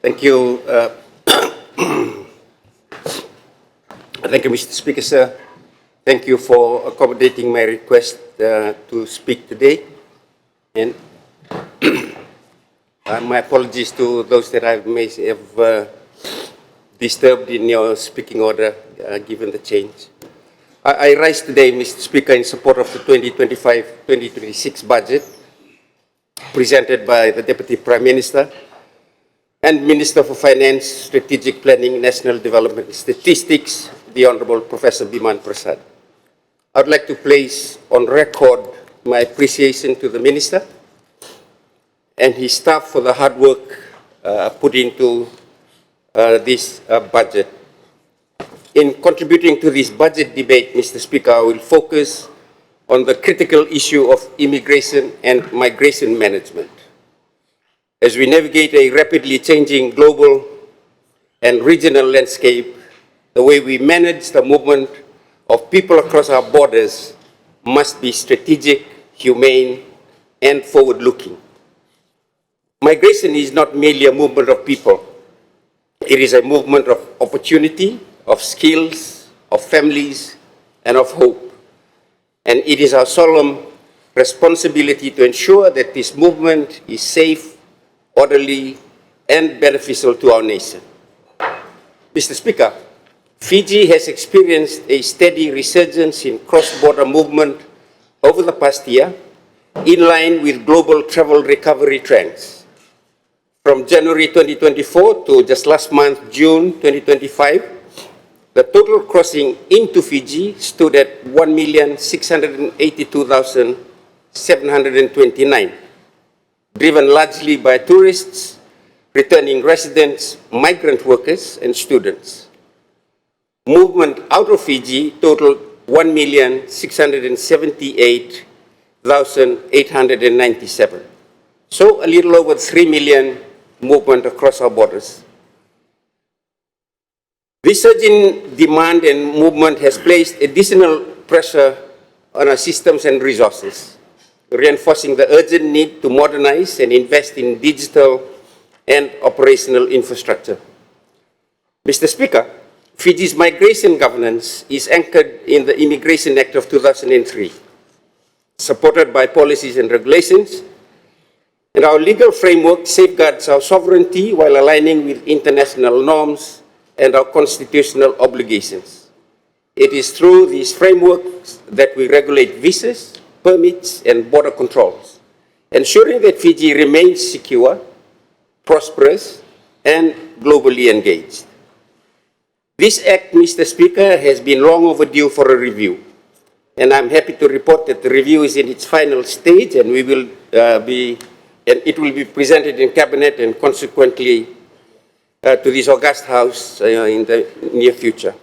Thank you. Thank you, Mr. Speaker, sir. Thank you for accommodating my request to speak today. And my apologies to those that I may have disturbed in your speaking order, given the change. I rise today, Mr. Speaker, in support of the 2025-2026 budget presented by the Deputy Prime Minister and Minister for Finance, Strategic Planning, National Development and Statistics, the Honorable Professor Biman Prasad. I would like to place on record my appreciation to the Minister and his staff for the hard work put into this budget. In contributing to this budget debate, Mr. Speaker, I will focus on the critical issue of immigration and migration management. As we navigate a rapidly changing global and regional landscape, the way we manage the movement of people across our borders must be strategic, humane, and forward-looking. Migration is not merely a movement of people. It is a movement of opportunity, of skills, of families, and of hope. And it is our solemn responsibility to ensure that this movement is safe, orderly, and beneficial to our nation. Mr. Speaker, Fiji has experienced a steady resurgence in cross-border movement over the past year, in line with global travel recovery trends. From January 2024 to just last month, June 2025, the total crossing into Fiji stood at 1,682,729, driven largely by tourists, returning residents, migrant workers, and students. Movement out of Fiji totaled 1,678,897. So a little over 3 million movement across our borders. This surge in demand and movement has placed additional pressure on our systems and resources, reinforcing the urgent need to modernize and invest in digital and operational infrastructure. Mr. Speaker, Fiji's migration governance is anchored in the Immigration Act of 2003, supported by policies and regulations, and our legal framework safeguards our sovereignty while aligning with international norms and our constitutional obligations. It is through these frameworks that we regulate visas, permits, and border controls, ensuring that Fiji remains secure, prosperous, and globally engaged. This act, Mr. Speaker, has been long overdue for a review, and I'm happy to report that the review is in its final stage, and it will be presented in Cabinet and consequently to this august House in the near future.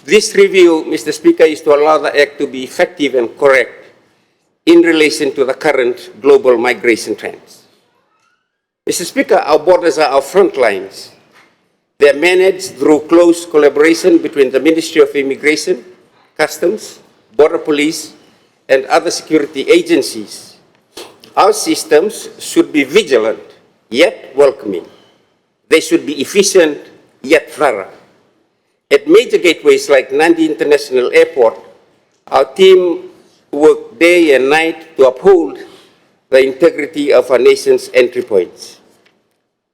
This review, Mr. Speaker, is to allow the Act to be effective and correct in relation to the current global migration trends. Mr. Speaker, our borders are our front lines. They are managed through close collaboration between the Ministry of Immigration, Customs, Border Police, and other security agencies. Our systems should be vigilant, yet welcoming. They should be efficient, yet thorough. At major gateways like Nandi International Airport, our team work day and night to uphold the integrity of our nation's entry points.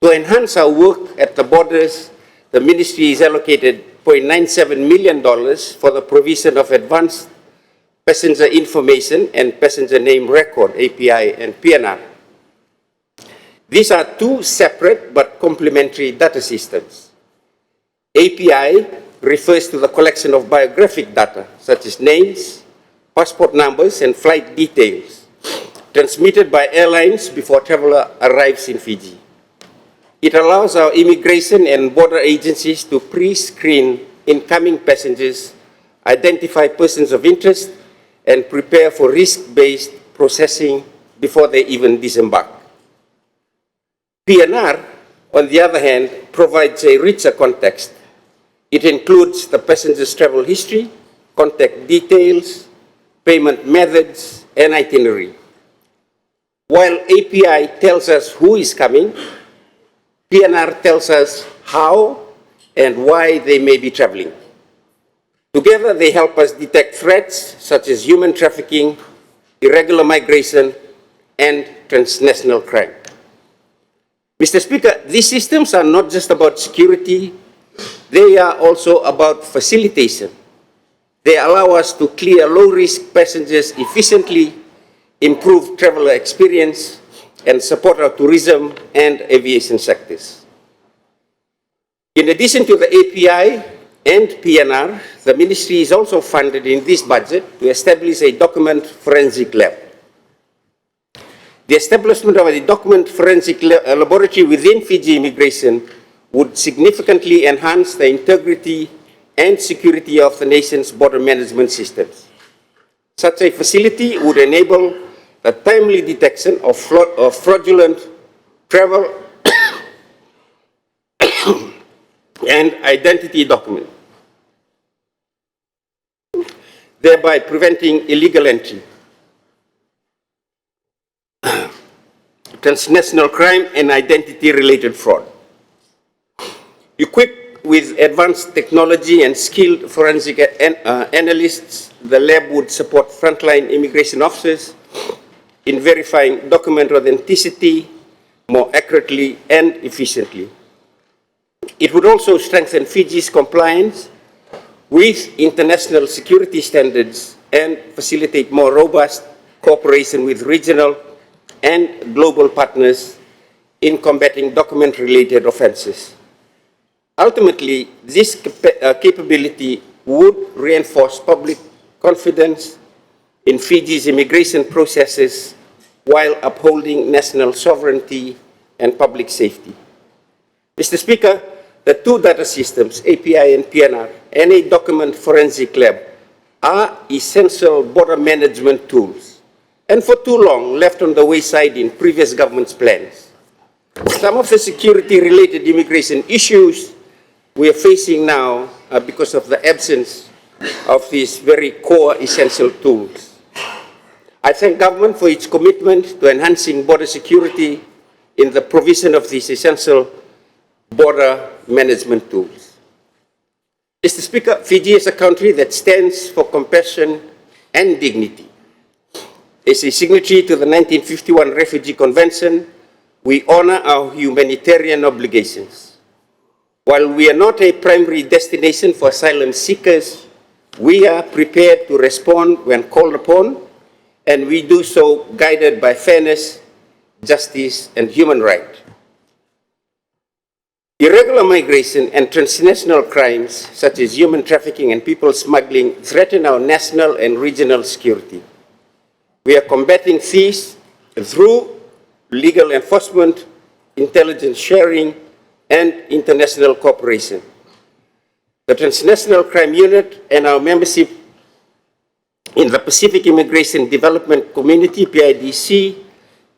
To enhance our work at the borders, the Ministry has allocated $0.97 million for the provision of advanced passenger information and passenger name record, API, and PNR. These are two separate but complementary data systems. API refers to the collection of biographic data, such as names, passport numbers, and flight details, transmitted by airlines before traveler arrives in Fiji. It allows our immigration and border agencies to pre-screen incoming passengers, identify persons of interest, and prepare for risk-based processing before they even disembark. PNR, on the other hand, provides a richer context. It includes the passenger's travel history, contact details, payment methods, and itinerary. While API tells us who is coming, PNR tells us how and why they may be traveling. Together, they help us detect threats such as human trafficking, irregular migration, and transnational crime. Mr. Speaker, these systems are not just about security, they are also about facilitation. They allow us to clear low-risk passengers efficiently, improve traveler experience, and support our tourism and aviation sectors. In addition to the API and PNR, the Ministry is also funded in this budget to establish a document forensic lab. The establishment of a document forensic laboratory within Fiji immigration would significantly enhance the integrity and security of the nation's border management systems. Such a facility would enable the timely detection of fraudulent travel and identity documents, thereby preventing illegal entry, transnational crime, and identity-related fraud. Equipped with advanced technology and skilled forensic analysts, the lab would support frontline immigration officers in verifying document authenticity more accurately and efficiently. It would also strengthen Fiji's compliance with international security standards and facilitate more robust cooperation with regional and global partners in combating document-related offenses. Ultimately, this capability would reinforce public confidence in Fiji's immigration processes while upholding national sovereignty and public safety. Mr. Speaker, the two data systems, API and PNR, and a document forensic lab are essential border management tools, and for too long left on the wayside in previous government's plans. Some of the security-related immigration issues we are facing now are because of the absence of these very core essential tools. I thank government for its commitment to enhancing border security in the provision of these essential border management tools. Mr. Speaker, Fiji is a country that stands for compassion and dignity. As a signatory to the 1951 Refugee Convention, we honor our humanitarian obligations. While we are not a primary destination for asylum seekers, we are prepared to respond when called upon, and we do so guided by fairness, justice, and human rights. Irregular migration and transnational crimes, such as human trafficking and people smuggling, threaten our national and regional security. We are combating these through legal enforcement, intelligence sharing, and international cooperation. The Transnational Crime Unit and our membership in the Pacific Immigration Development Community, PIDC,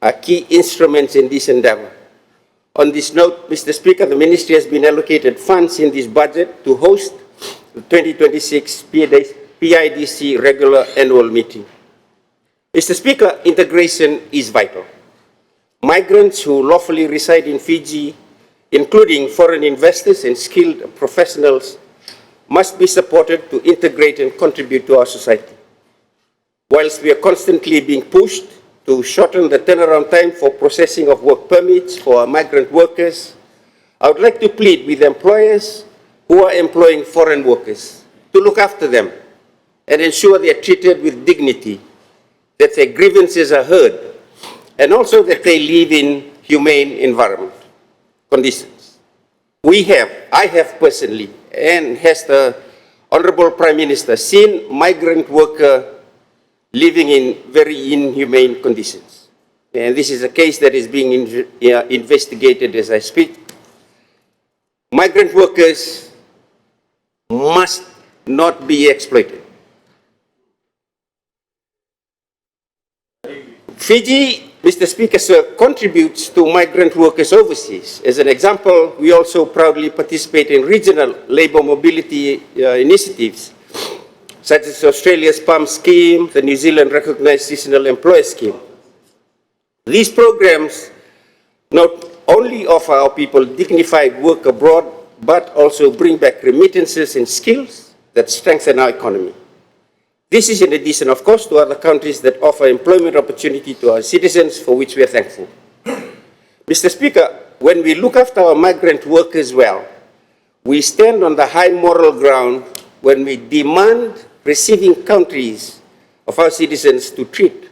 are key instruments in this endeavor. On this note, Mr. Speaker, the Ministry has been allocated funds in this budget to host the 2026 PIDC regular annual meeting. Mr. Speaker, integration is vital. Migrants who lawfully reside in Fiji, including foreign investors and skilled professionals, must be supported to integrate and contribute to our society. Whilst we are constantly being pushed to shorten the turnaround time for processing of work permits for our migrant workers, I would like to plead with employers who are employing foreign workers to look after them and ensure they are treated with dignity, that their grievances are heard, and also that they live in humane environment conditions. I have personally, and has the Honorable Prime Minister, seen migrant workers living in very inhumane conditions. And this is a case that is being investigated as I speak. Migrant workers must not be exploited. Fiji, Mr. Speaker, sir, contributes to migrant workers overseas. As an example, we also proudly participate in regional labor mobility initiatives, such as Australia's PALM scheme, the New Zealand Recognized Seasonal Employer Scheme. These programs not only offer our people dignified work abroad, but also bring back remittances and skills that strengthen our economy. This is in addition, of course, to other countries that offer employment opportunity to our citizens, for which we are thankful. Mr. Speaker, when we look after our migrant workers well, we stand on the high moral ground when we demand receiving countries of our citizens to treat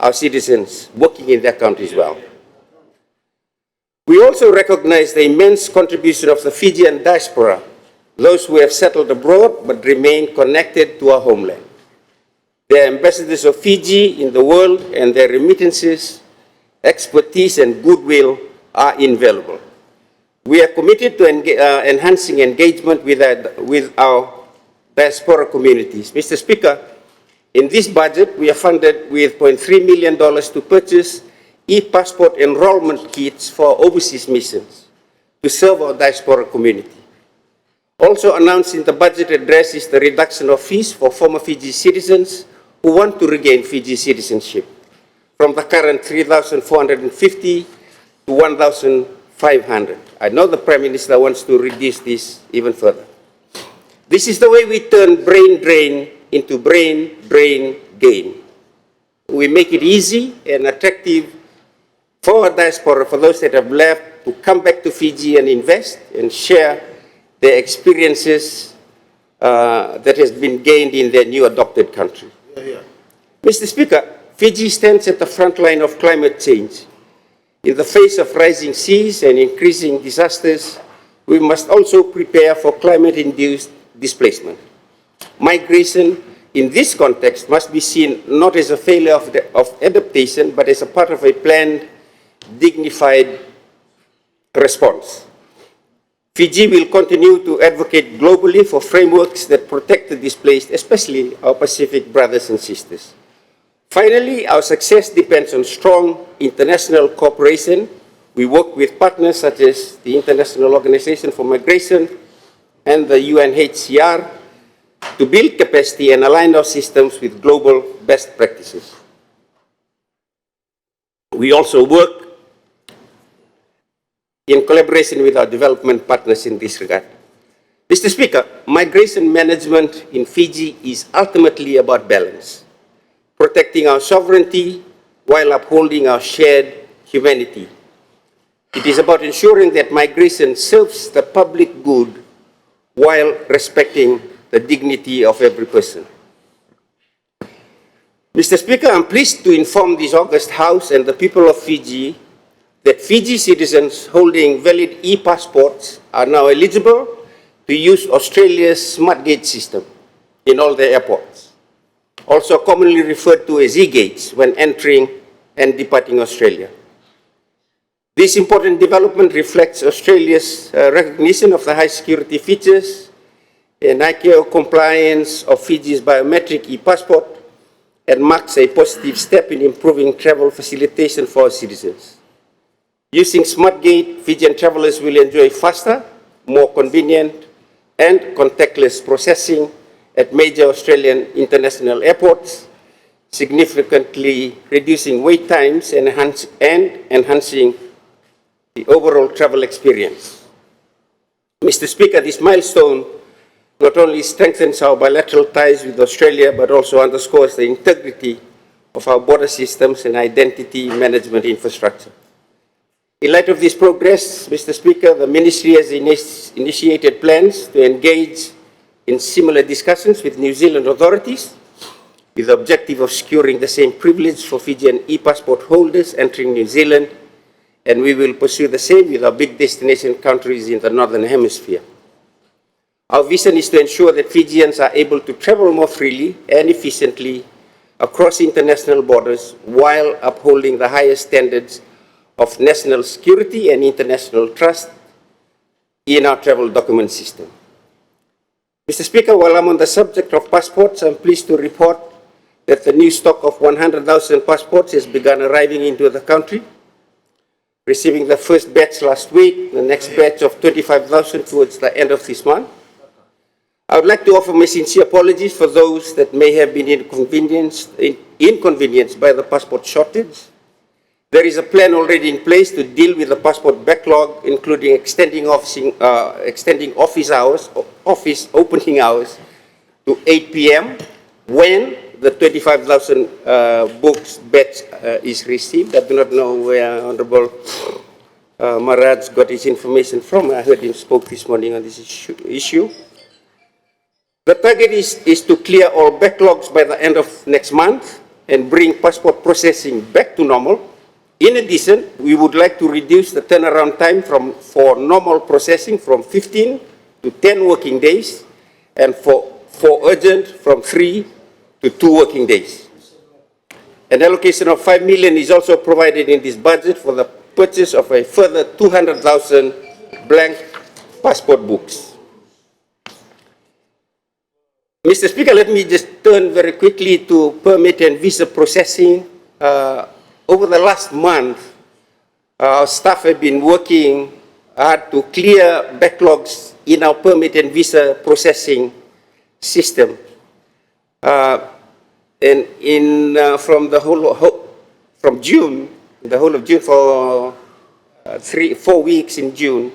our citizens working in their countries well. We also recognize the immense contribution of the Fijian diaspora, those who have settled abroad but remain connected to our homeland. They are ambassadors of Fiji in the world, and their remittances, expertise, and goodwill are invaluable. We are committed to enhancing engagement with our diaspora communities. Mr. Speaker, in this budget, we are funded with $0.3 million to purchase e-passport enrollment kits for overseas missions to serve our diaspora community. Also announced in the budget address is the reduction of fees for former Fiji citizens who want to regain Fiji citizenship from the current $3,450 to $1,500. I know the Prime Minister wants to reduce this even further. This is the way we turn brain drain into brain gain. We make it easy and attractive for our diaspora, for those that have left, to come back to Fiji and invest and share their experiences that has been gained in their new adopted country. Mr. Speaker, Fiji stands at the front line of climate change. In the face of rising seas and increasing disasters, we must also prepare for climate-induced displacement. Migration in this context must be seen not as a failure of adaptation, but as a part of a planned, dignified response. Fiji will continue to advocate globally for frameworks that protect the displaced, especially our Pacific brothers and sisters. Finally, our success depends on strong international cooperation. We work with partners such as the International Organization for Migration and the UNHCR to build capacity and align our systems with global best practices. We also work in collaboration with our development partners in this regard. Mr. Speaker, migration management in Fiji is ultimately about balance, protecting our sovereignty while upholding our shared humanity. It is about ensuring that migration serves the public good while respecting the dignity of every person. Mr. Speaker, I'm pleased to inform this august House and the people of Fiji that Fiji citizens holding valid e-passports are now eligible to use Australia's smart gate system in all their airports, also commonly referred to as e-gates when entering and departing Australia. This important development reflects Australia's recognition of the high security features and ICAO compliance of Fiji's biometric e-passport and marks a positive step in improving travel facilitation for our citizens. Using SmartGate, Fijian travelers will enjoy faster, more convenient, and contactless processing at major Australian international airports, significantly reducing wait times and enhancing the overall travel experience. Mr. Speaker, this milestone not only strengthens our bilateral ties with Australia, but also underscores the integrity of our border systems and identity management infrastructure. In light of this progress, Mr. Speaker, the Ministry has initiated plans to engage in similar discussions with New Zealand authorities with the objective of securing the same privilege for Fijian e-passport holders entering New Zealand, and we will pursue the same with our big destination countries in the Northern Hemisphere. Our vision is to ensure that Fijians are able to travel more freely and efficiently across international borders while upholding the highest standards of national security and international trust in our travel document system. Mr. Speaker, while I'm on the subject of passports, I'm pleased to report that the new stock of 100,000 passports has begun arriving into the country, receiving the first batch last week, the next batch of 25,000 towards the end of this month. I would like to offer my sincere apologies for those that may have been inconvenienced by the passport shortage. There is a plan already in place to deal with the passport backlog, including extending office opening hours to 8 p.m. when the 25,000 books batch is received. I do not know where Honorable Maharaj got his information from. I heard him spoke this morning on this issue. The target is to clear all backlogs by the end of next month and bring passport processing back to normal. In addition, we would like to reduce the turnaround time for normal processing from 15 to 10 working days, and for urgent from 3 to 2 working days. An allocation of 5 million is also provided in this budget for the purchase of a further 200,000 blank passport books. Mr. Speaker, let me just turn very quickly to permit and visa processing. Over the last month, our staff have been working hard to clear backlogs in our permit and visa processing system. From June, the whole of June for 4 weeks in June,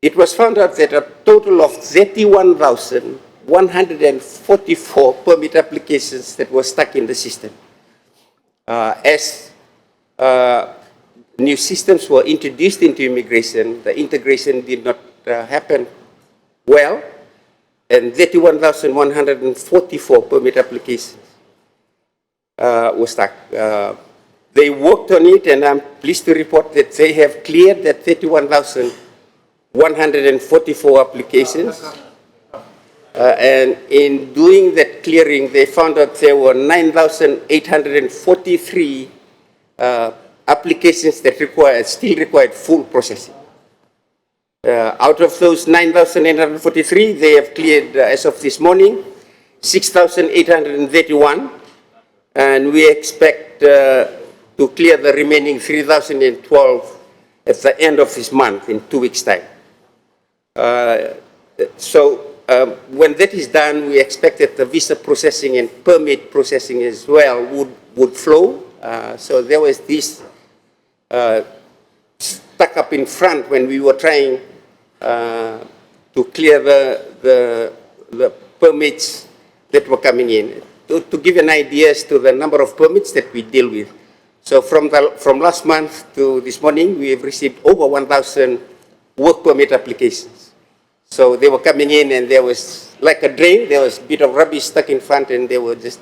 it was found out that a total of 31,144 permit applications that were stuck in the system. As new systems were introduced into immigration, the integration did not happen well, and 31,144 permit applications were stuck. They worked on it, and I'm pleased to report that they have cleared that 31,144 applications. And in doing that clearing, they found out there were 9,843 applications that still required full processing. Out of those 9,843, they have cleared, as of this morning, 6,831, and we expect to clear the remaining 3,012 at the end of this month, in 2 weeks' time. When that is done, we expect that the visa processing and permit processing as well would flow. So there was this stuck up in front when we were trying to clear the permits that were coming in. To give an idea as to the number of permits that we deal with. So from last month to this morning, we have received over 1,000 work permit applications. So they were coming in, and there was, like a drain, there was a bit of rubbish stuck in front, and they were just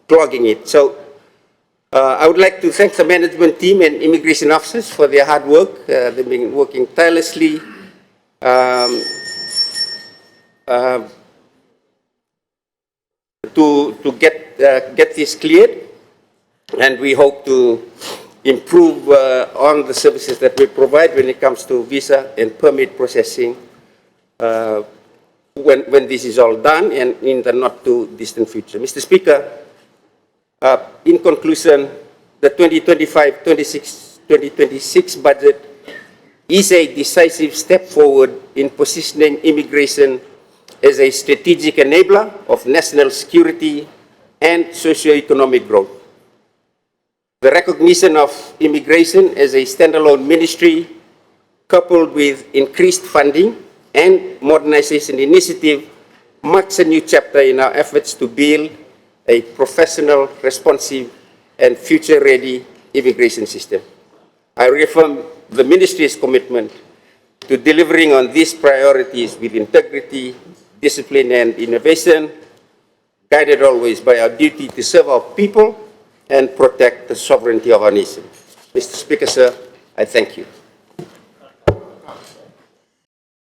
clogging it. So I would like to thank the management team and immigration officers for their hard work. They've been working tirelessly to get this cleared, and we hope to improve on the services that we provide when it comes to visa and permit processing when this is all done and in the not too distant future. Mr. Speaker, in conclusion, the 2025-2026 budget is a decisive step forward in positioning immigration as a strategic enabler of national security and socio-economic growth. The recognition of immigration as a standalone ministry, coupled with increased funding and modernization initiative, marks a new chapter in our efforts to build a professional, responsive, and future-ready immigration system. I reaffirm the ministry's commitment to delivering on these priorities with integrity, discipline, and innovation, guided always by our duty to serve our people and protect the sovereignty of our nation. Mr. Speaker, sir, I thank you.